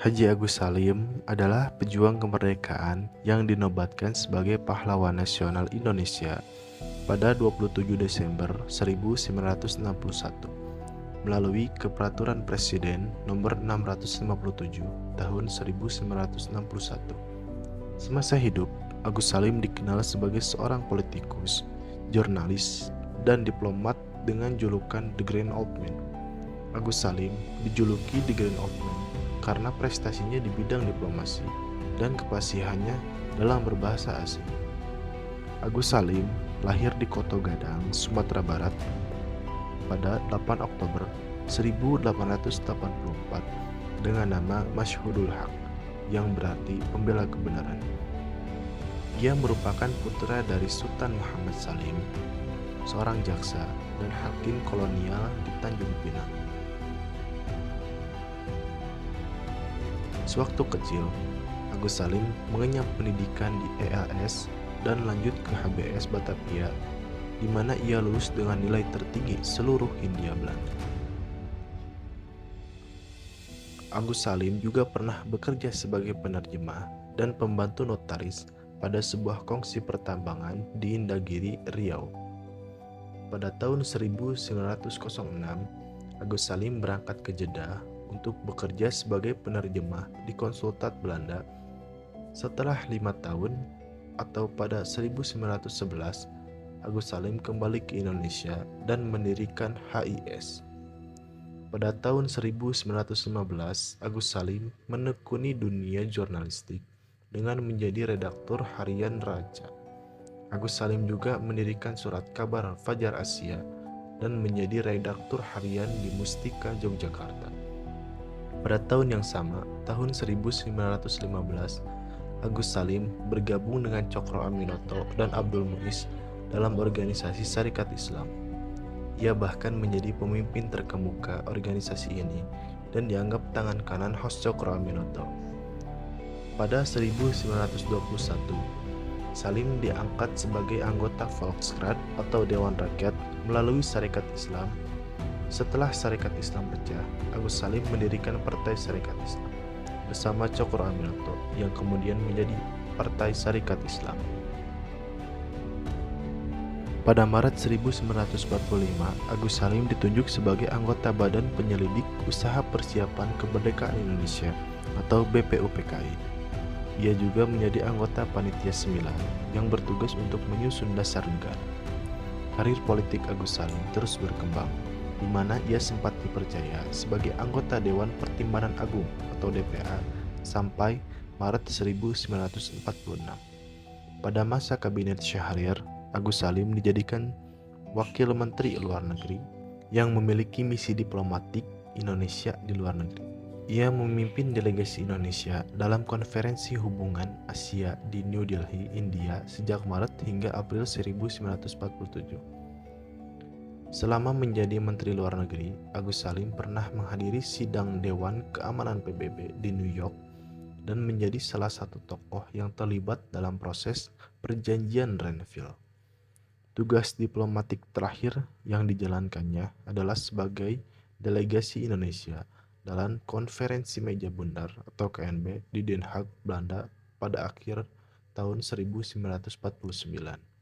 Haji Agus Salim adalah pejuang kemerdekaan yang dinobatkan sebagai pahlawan nasional Indonesia pada 27 Desember 1961 melalui Keperaturan Presiden Nomor 657 Tahun 1961. Semasa hidup, Agus Salim dikenal sebagai seorang politikus, jurnalis, dan diplomat dengan julukan The Grand Old Man. Agus Salim dijuluki The Grand Old Man karena prestasinya di bidang diplomasi dan kefasihannya dalam berbahasa asing. Agus Salim lahir di Koto Gadang, Sumatera Barat pada 8 Oktober 1884 dengan nama Masyhudul Haq yang berarti pembela kebenaran. Ia merupakan putra dari Sultan Muhammad Salim, seorang jaksa dan hakim kolonial di Tanjung Pinang. Sewaktu kecil, Agus Salim mengenyam pendidikan di EAS dan lanjut ke HBS Batavia, di mana ia lulus dengan nilai tertinggi seluruh Hindia Belanda. Agus Salim juga pernah bekerja sebagai penerjemah dan pembantu notaris pada sebuah kongsi pertambangan di Indagiri, Riau. Pada tahun 1906, Agus Salim berangkat ke Jeddah untuk bekerja sebagai penerjemah di Konsulat Belanda. Setelah 5 tahun, atau pada 1911, Agus Salim kembali ke Indonesia dan mendirikan HIS. Pada tahun 1915, Agus Salim menekuni dunia jurnalistik dengan menjadi redaktur harian Raja. Agus Salim juga mendirikan surat kabar Fajar Asia dan menjadi redaktur harian di Mustika, Yogyakarta. Pada tahun yang sama, tahun 1915, Agus Salim bergabung dengan Cokro Aminoto dan Abdul Muiz dalam organisasi Sarekat Islam. Ia bahkan menjadi pemimpin terkemuka organisasi ini dan dianggap tangan kanan Hos Cokro Aminoto. Pada 1921, Salim diangkat sebagai anggota Volksraad atau Dewan Rakyat melalui Sarekat Islam. Setelah Sarekat Islam pecah, Agus Salim mendirikan Partai Sarekat Islam bersama Cokro Aminoto yang kemudian menjadi Partai Sarekat Islam. Pada Maret 1945, Agus Salim ditunjuk sebagai anggota Badan Penyelidik Usaha Persiapan Kemerdekaan Indonesia atau BPUPKI. Ia juga menjadi anggota Panitia 9 yang bertugas untuk menyusun dasar negara. Karir politik Agus Salim terus berkembang, di mana ia sempat dipercaya sebagai anggota Dewan Pertimbangan Agung atau DPA sampai Maret 1946. Pada masa Kabinet Syahrir, Agus Salim dijadikan Wakil Menteri Luar Negeri yang memiliki misi diplomatik Indonesia di luar negeri. Ia memimpin delegasi Indonesia dalam Konferensi Hubungan Asia di New Delhi, India sejak Maret hingga April 1947. Selama menjadi Menteri Luar Negeri, Agus Salim pernah menghadiri sidang Dewan Keamanan PBB di New York dan menjadi salah satu tokoh yang terlibat dalam proses Perjanjian Renville. Tugas diplomatik terakhir yang dijalankannya adalah sebagai delegasi Indonesia dalam Konferensi Meja Bundar atau KNB di Den Haag, Belanda pada akhir tahun 1949.